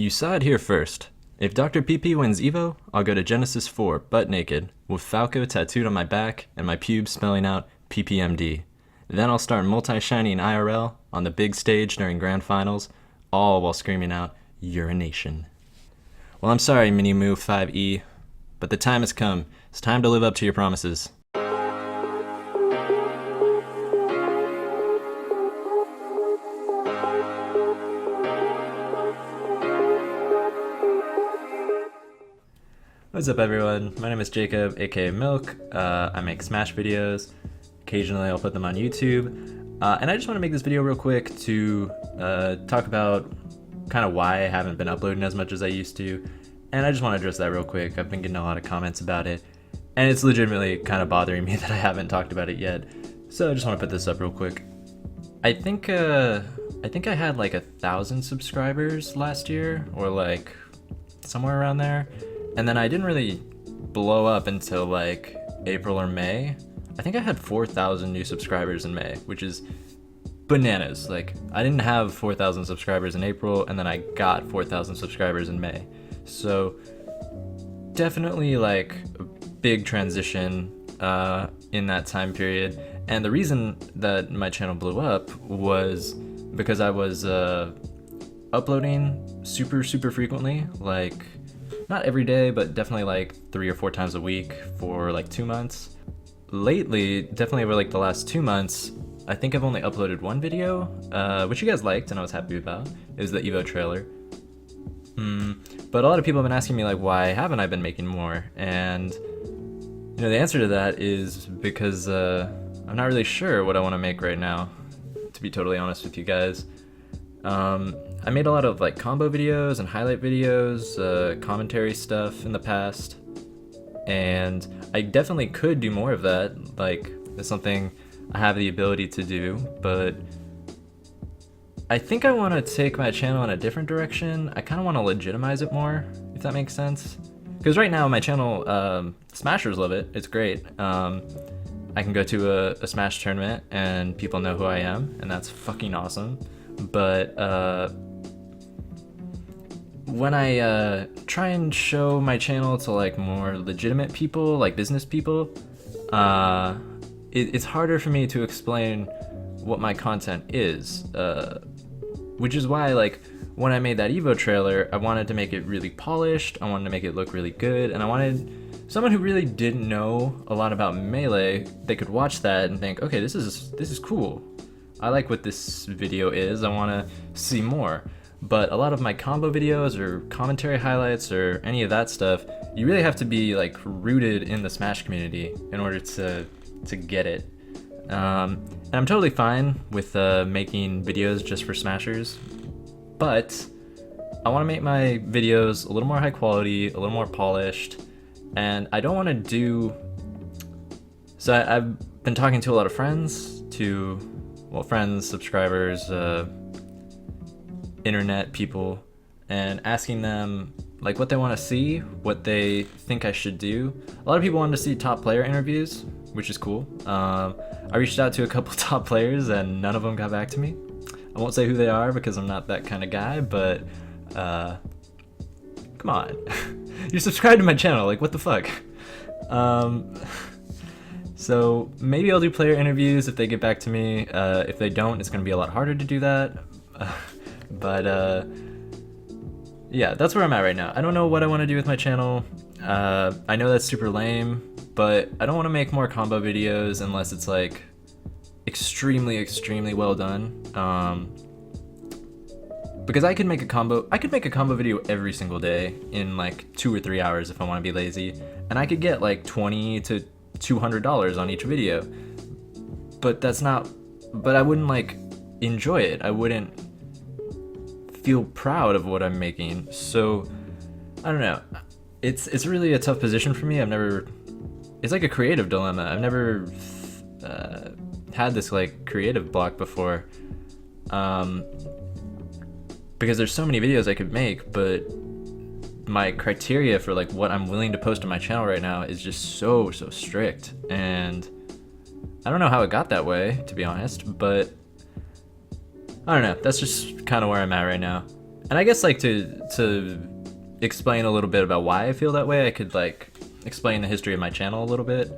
You saw it here first. If Dr. PP wins Evo, I'll go to Genesis 4 butt naked, with Falco tattooed on my back and my pubes spelling out PPMD. Then I'll start multi-shining IRL on the big stage during grand finals, all while screaming out urination. Well, I'm sorry, Mini Moo 5E, but the time has come. It's time to live up to your promises. What's up, everyone? My name is Jacob, aka Milk. I make Smash videos. Occasionally I'll put them on YouTube. And I just want to make this video real quick to talk about kind of why I haven't been uploading as much as I used to. And I just want to address that real quick. I've been getting a lot of comments about it, and it's legitimately kind of bothering me that I haven't talked about it yet. So I just want to put this up real quick. I think I had like 1,000 subscribers last year, or like somewhere around there. And then I didn't really blow up until like April or May. I think I had 4,000 new subscribers in May, which is bananas. Like, I didn't have 4,000 subscribers in April, and then I got 4,000 subscribers in May. So definitely like a big transition in that time period. And the reason that my channel blew up was because I was uploading super frequently, like not every day, but definitely like 3 or 4 times a week for like 2 months. Lately, definitely over like the last 2 months, I think I've only uploaded one video, which you guys liked and I was happy about. It was the Evo trailer. But a lot of people have been asking me like, why haven't I been making more? And you know, the answer to that is because I'm not really sure what I want to make right now, to be totally honest with you guys. I made a lot of like combo videos and highlight videos, commentary stuff in the past, and I definitely could do more of that. Like, it's something I have the ability to do, but I think I want to take my channel in a different direction. I kind of want to legitimize it more, if that makes sense. Because right now my channel, Smashers love it. It's great. I can go to a Smash tournament and people know who I am, and that's fucking awesome. But when I try and show my channel to like more legitimate people, like business people, it's harder for me to explain what my content is, which is why, like, when I made that Evo trailer, I wanted to make it really polished, I wanted to make it look really good, and I wanted someone who really didn't know a lot about Melee, they could watch that and think, okay, this is cool. I like what this video is, I want to see more. But a lot of my combo videos or commentary highlights or any of that stuff, you really have to be like rooted in the Smash community in order to get it. And I'm totally fine with making videos just for Smashers, but I want to make my videos a little more high quality, a little more polished, and I don't want to do... So I've been talking to a lot of friends, friends, subscribers, internet people, and asking them like what they want to see, what they think I should do. A lot of people wanted to see top player interviews, which is cool. I reached out to a couple top players and none of them got back to me. I won't say who they are because I'm not that kind of guy, but come on. You're subscribed to my channel, like what the fuck? So maybe I'll do player interviews if they get back to me. If they don't, it's gonna be a lot harder to do that. But yeah, that's where I'm at right now. I don't know what I want to do with my channel. I know that's super lame, but I don't want to make more combo videos unless it's like extremely well done. Because I could make a combo video every single day in like 2 or 3 hours if I want to be lazy, and I could get like $20 to $200 on each video. But I wouldn't like enjoy it. I wouldn't feel proud of what I'm making. So I don't know, it's really a tough position for me. It's like a creative dilemma. I've never had this like creative block before, because there's so many videos I could make, but my criteria for like what I'm willing to post on my channel right now is just so strict, and I don't know how it got that way, to be honest, but I don't know, that's just kind of where I'm at right now. And I guess like to explain a little bit about why I feel that way, I could like explain the history of my channel a little bit,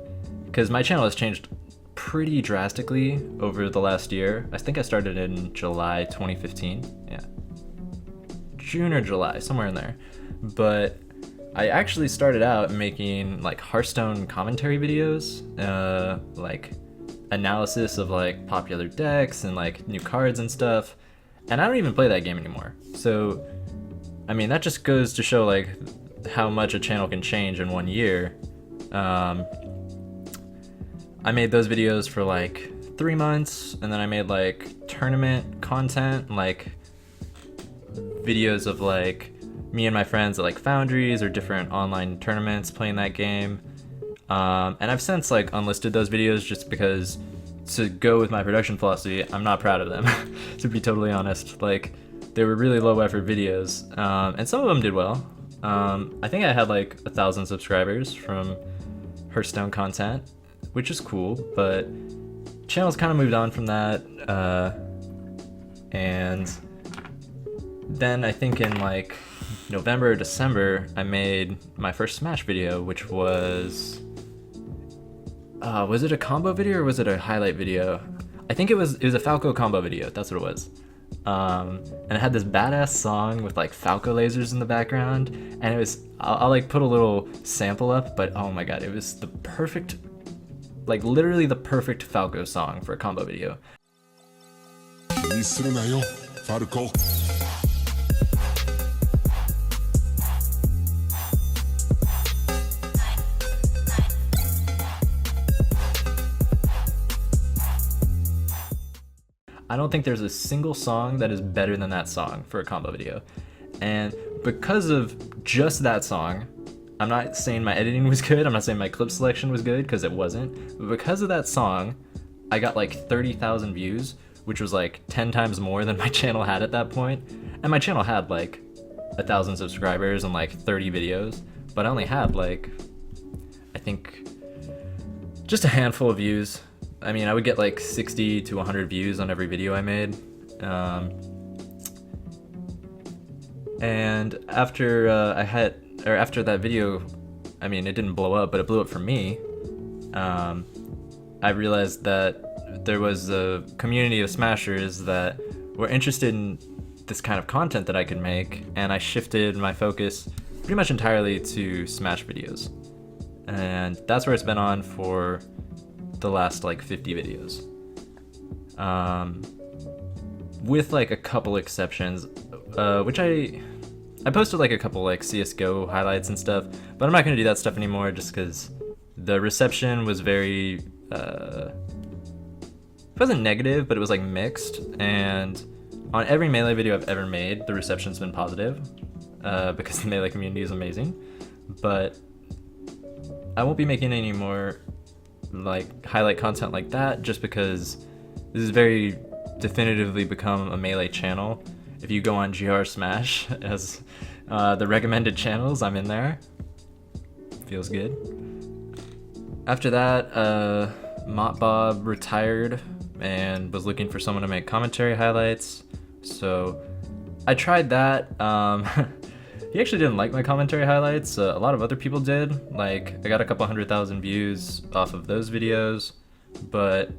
because my channel has changed pretty drastically over the last year. I think I started in July 2015. Yeah. June or July, somewhere in there. But I actually started out making like Hearthstone commentary videos, like analysis of like popular decks and like new cards and stuff. And I don't even play that game anymore. So, I mean, that just goes to show like how much a channel can change in 1 year. I made those videos for like 3 months, and then I made like tournament content, like videos of like me and my friends at like foundries or different online tournaments playing that game. And I've since like unlisted those videos just because, to go with my production philosophy, I'm not proud of them, to be totally honest. Like, they were really low effort videos, and some of them did well. I think I had like 1,000 subscribers from Hearthstone content, which is cool, but channel's kind of moved on from that. And then I think in like November or December, I made my first Smash video, which was it a combo video or was it a highlight video? I think it was a Falco combo video, that's what it was. And it had this badass song with like Falco lasers in the background, and it was, I'll like put a little sample up, but oh my god, it was the perfect, like literally the perfect Falco song for a combo video. I don't think there's a single song that is better than that song for a combo video. And because of just that song, I'm not saying my editing was good, I'm not saying my clip selection was good, because it wasn't, but because of that song, I got like 30,000 views, which was like 10 times more than my channel had at that point. And my channel had like 1,000 subscribers and like 30 videos, but I only had like, I think, just a handful of views. I mean, I would get like 60 to 100 views on every video I made. And after after that video, I mean, it didn't blow up, but it blew up for me. I realized that there was a community of Smashers that were interested in this kind of content that I could make, and I shifted my focus pretty much entirely to Smash videos. And that's where it's been on for the last like 50 videos. With like a couple exceptions, which I posted like a couple like CSGO highlights and stuff, but I'm not gonna do that stuff anymore just because the reception was very, it wasn't negative, but it was like mixed, and on every Melee video I've ever made, the reception's been positive, because the Melee community is amazing. But I won't be making any more like highlight content like that, just because this has very definitively become a Melee channel. If you go on GR Smash as the recommended channels, I'm in there. Feels good. After that, Mott Bob retired and was looking for someone to make commentary highlights, so I tried that. He actually didn't like my commentary highlights. A lot of other people did. Like, I got a couple 100,000 views off of those videos, but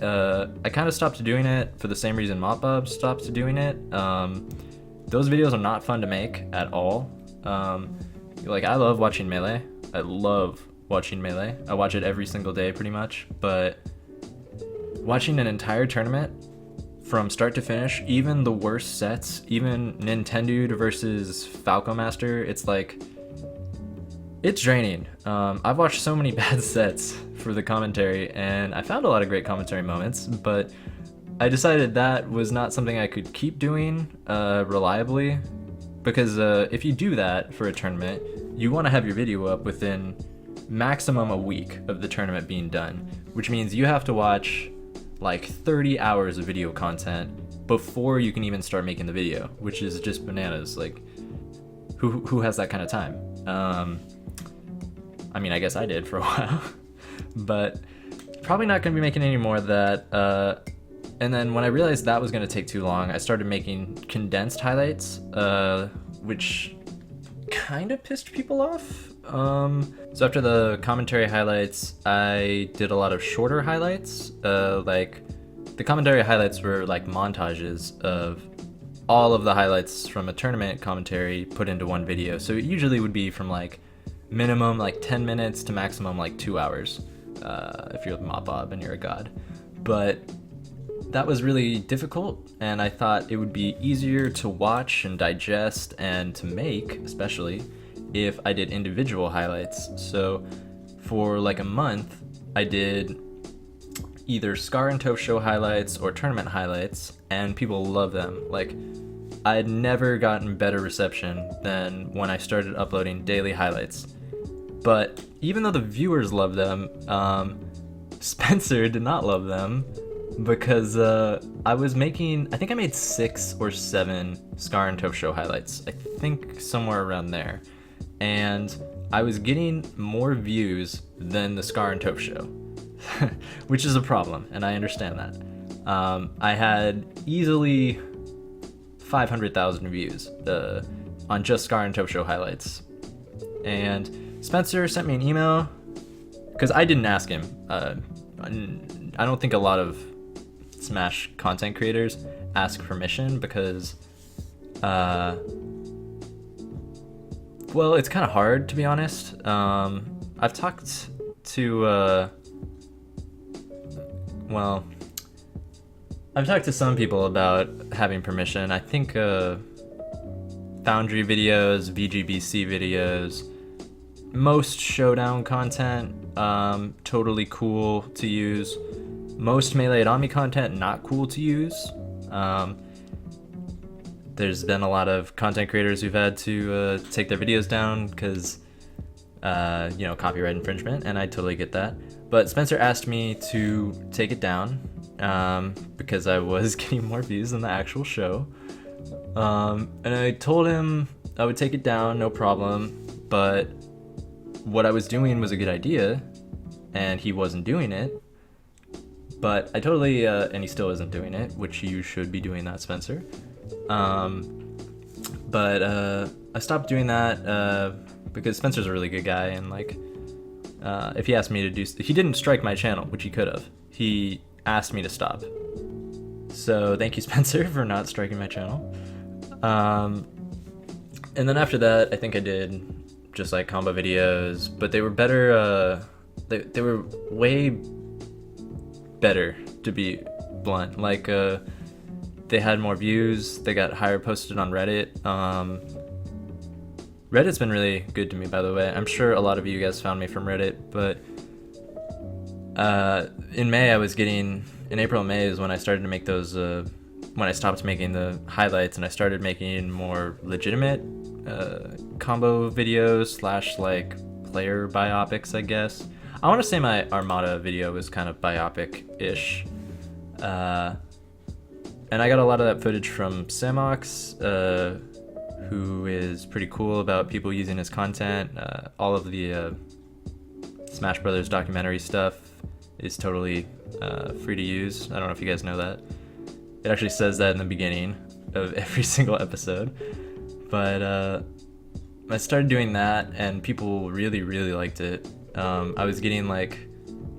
I kind of stopped doing it for the same reason Mott Bob stopped doing it. Those videos are not fun to make at all. Like, I love watching Melee. I love watching Melee. I watch it every single day pretty much, but watching an entire tournament from start to finish, even the worst sets, even Nintendo versus Falco Master, it's like, it's draining. I've watched so many bad sets for the commentary, and I found a lot of great commentary moments, but I decided that was not something I could keep doing reliably, because if you do that for a tournament, you want to have your video up within maximum a week of the tournament being done, which means you have to watch like 30 hours of video content before you can even start making the video, which is just bananas. Like, who has that kind of time? I mean, I guess I did for a while, but probably not gonna be making any more of that. And then when I realized that was going to take too long, I started making condensed highlights, which kind of pissed people off. So after the commentary highlights, I did a lot of shorter highlights. Like the commentary highlights were like montages of all of the highlights from a tournament commentary put into one video. So it usually would be from like minimum like 10 minutes to maximum like 2 hours, if you're Mop Bob and you're a god. But that was really difficult, and I thought it would be easier to watch and digest and to make, especially, if I did individual highlights. So for like a month, I did either Scar and Toph show highlights or tournament highlights, and people love them. Like, I'd never gotten better reception than when I started uploading daily highlights. But even though the viewers love them, Spencer did not love them, because I think I made 6 or 7 Scar and Toph show highlights. I think somewhere around there. And I was getting more views than the Scar and Toph show, which is a problem, and I understand that. I had easily 500,000 views on just Scar and Toph show highlights. And Spencer sent me an email, because I didn't ask him. I don't think a lot of Smash content creators ask permission, because well, it's kind of hard, to be honest. I've talked to some people about having permission. I think Foundry videos, VGBC videos, most Showdown content, totally cool to use. Most Melee Adami content, not cool to use. There's been a lot of content creators who've had to take their videos down because, copyright infringement, and I totally get that. But Spencer asked me to take it down because I was getting more views than the actual show. And I told him I would take it down, no problem, but what I was doing was a good idea, and he wasn't doing it. But I totally, and he still isn't doing it, which you should be doing that, Spencer. But I stopped doing that because Spencer's a really good guy, and like, if he asked me to do, he didn't strike my channel, which he could have. He asked me to stop. So thank you, Spencer, for not striking my channel. And then after that, I think I did just like combo videos, but they were better. They were way better, to be blunt. Like, they had more views, they got higher posted on Reddit. Reddit's been really good to me, by the way. I'm sure a lot of you guys found me from Reddit, but in April and May is when I started to make those, when I stopped making the highlights and I started making more legitimate combo videos / like player biopics, I guess. I want to say my Armada video was kind of biopic-ish. And I got a lot of that footage from Samox, who is pretty cool about people using his content. All of the Smash Brothers documentary stuff is totally free to use. I don't know if you guys know that. It actually says that in the beginning of every single episode. But I started doing that, and people really, really liked it. I was getting like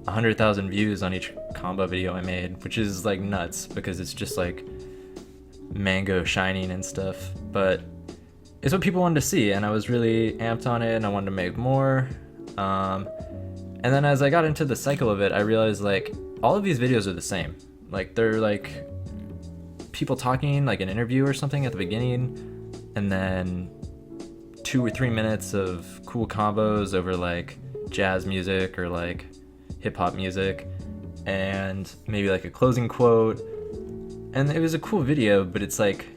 100,000 views on each combo video I made, which is like nuts because it's just like mango shining and stuff, but it's what people wanted to see, and I was really amped on it, and I wanted to make more. And then as I got into the cycle of it, I realized like all of these videos are the same. Like, they're like people talking, like an interview or something at the beginning, and then 2 or 3 minutes of cool combos over like jazz music or like hip-hop music, and maybe like a closing quote. And it was a cool video, but it's like,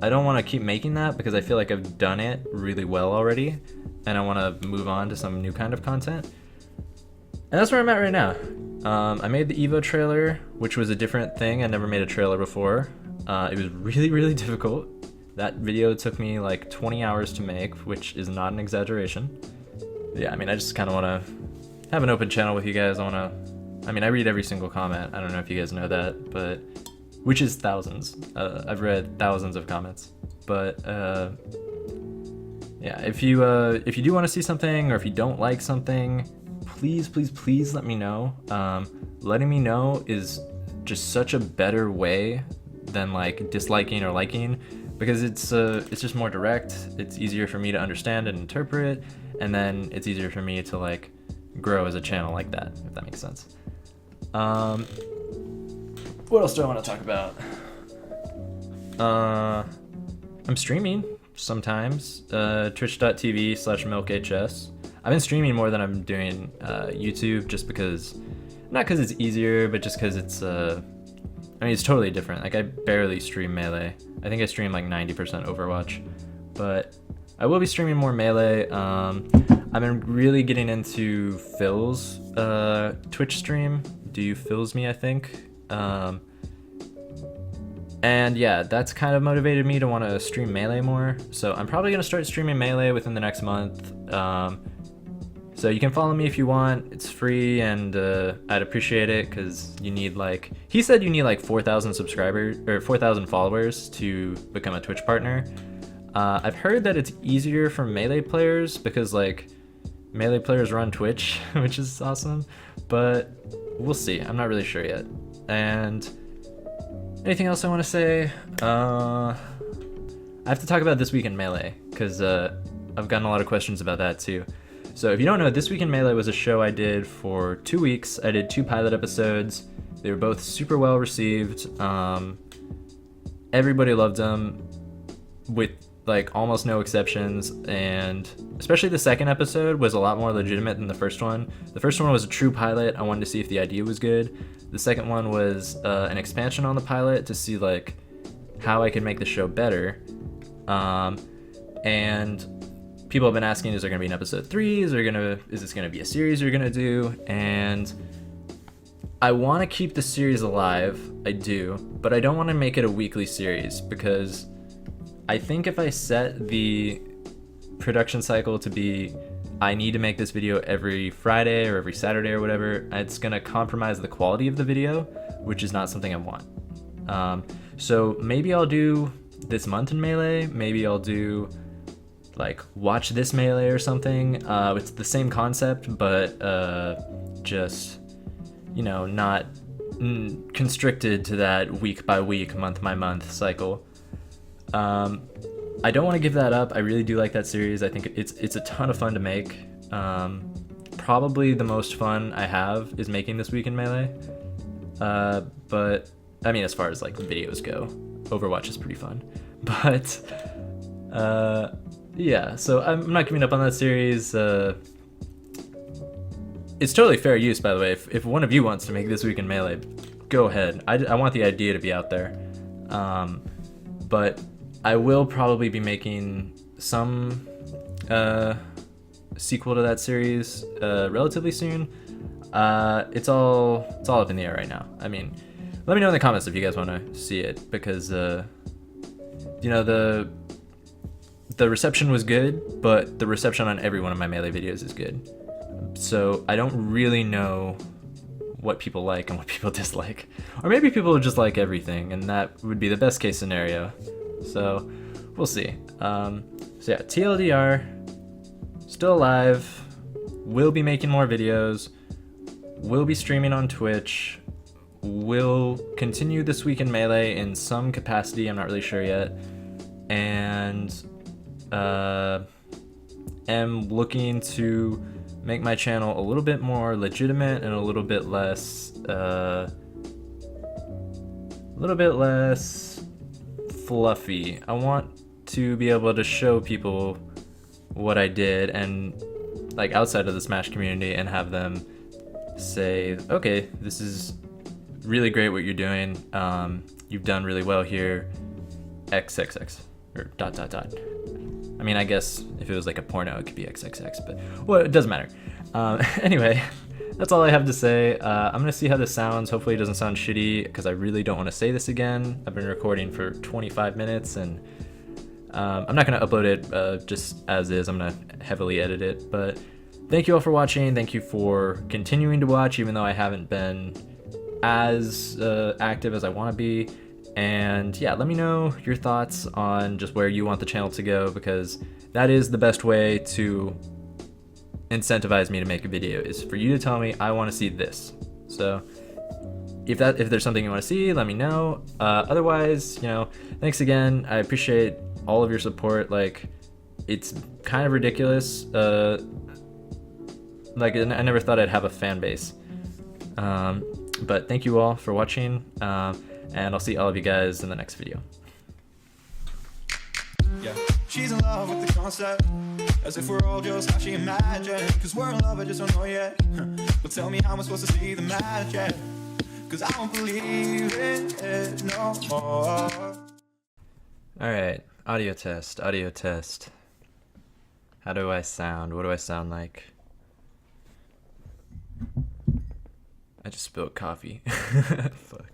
I don't want to keep making that because I feel like I've done it really well already, and I want to move on to some new kind of content. And that's where I'm at right now. I made the Evo trailer, which was a different thing. I never made a trailer before. It was really, really difficult. That video took me like 20 hours to make, which is not an exaggeration. Yeah, I mean, I just kind of want to have an open channel with you guys. I want to I mean, I read every single comment. I don't know if you guys know that, but which is thousands. I've read thousands of comments. But yeah, if you do want to see something, or if you don't like something, please let me know. Letting me know is just such a better way than like disliking or liking, because it's just more direct. It's easier for me to understand and interpret, and then it's easier for me to like grow as a channel like that, if that makes sense. What else do I want to talk about? I'm streaming sometimes, twitch.tv/milkhs. I've been streaming more than I'm doing YouTube, just because, not because it's easier, but just because it's I mean, it's totally different. Like, I barely stream Melee. I think I stream like 90% Overwatch, but I will be streaming more Melee. I've been really getting into Phil's Twitch stream. Do You Fills Me, I think. And yeah, that's kind of motivated me to want to stream Melee more. So I'm probably going to start streaming Melee within the next month. So you can follow me if you want. It's free, and I'd appreciate it, because you need like, he said you need like 4,000 subscribers or 4,000 followers to become a Twitch partner. I've heard that it's easier for Melee players, because like Melee players run Twitch, which is awesome, but we'll see. I'm not really sure yet. And anything else I want to say? I have to talk about This Week in Melee, because I've gotten a lot of questions about that too. So if you don't know, This Week in Melee was a show I did for 2 weeks. I did 2 pilot episodes. They were both super well received. Everybody loved them, with like almost no exceptions, and especially the second episode was a lot more legitimate than the first one. The first one was a true pilot. I wanted to see if the idea was good. The second one was an expansion on the pilot to see like how I could make the show better. And people have been asking, is there gonna be an episode 3? Is this gonna be a series you're gonna do? And I want to keep the series alive. I do, but I don't want to make it a weekly series, because I think if I set the production cycle to be, I need to make this video every Friday or every Saturday or whatever, it's gonna compromise the quality of the video, which is not something I want. So maybe I'll do this month in Melee. Maybe I'll do like Watch This Melee or something. It's the same concept, but just, you know, not constricted to that week by week, month by month cycle. I don't want to give that up. I really do like that series. I think it's a ton of fun to make. Probably the most fun I have is making This Week in Melee. But I mean, as far as like videos go, Overwatch is pretty fun. But yeah, so I'm not giving up on that series. It's totally fair use, by the way. If one of you wants to make This Week in Melee, go ahead. I want the idea to be out there. But I will probably be making some sequel to that series relatively soon. It's all up in the air right now. I mean, let me know in the comments if you guys want to see it, because you know, the reception was good, but the reception on every one of my Melee videos is good. So I don't really know what people like and what people dislike. Or maybe people just like everything, and that would be the best case scenario. So we'll see. So yeah, TLDR, still alive, will be making more videos, will be streaming on Twitch, will continue This Week in Melee in some capacity, I'm not really sure yet, and am looking to make my channel a little bit more legitimate and a little bit less fluffy. I want to be able to show people what I did, and like outside of the Smash community, and have them say, okay, this is really great what you're doing. You've done really well here. XXX or ... I mean, I guess if it was like a porno, it could be XXX, but well, it doesn't matter. Anyway, that's all I have to say. I'm gonna see how this sounds. Hopefully it doesn't sound shitty, because I really don't want to say this again. I've been recording for 25 minutes, and I'm not gonna upload it just as is. I'm gonna heavily edit it, but thank you all for watching. Thank you for continuing to watch, even though I haven't been as active as I want to be. And yeah, let me know your thoughts on just where you want the channel to go, because that is the best way to incentivize me to make a video, is for you to tell me I want to see this. So if there's something you want to see, let me know. Otherwise, you know, thanks again. I appreciate all of your support. Like, it's kind of ridiculous. Like, I never thought I'd have a fan base. But thank you all for watching, and I'll see all of you guys in the next video. Yeah, she's in love with the concept, as if we're all just how she imagined. Cause we're in love, I just don't know yet. But tell me, how am I supposed to see the magic? Cause I don't believe in it no more. Alright, audio test, audio test. How do I sound? What do I sound like? I just spilled coffee. Fuck.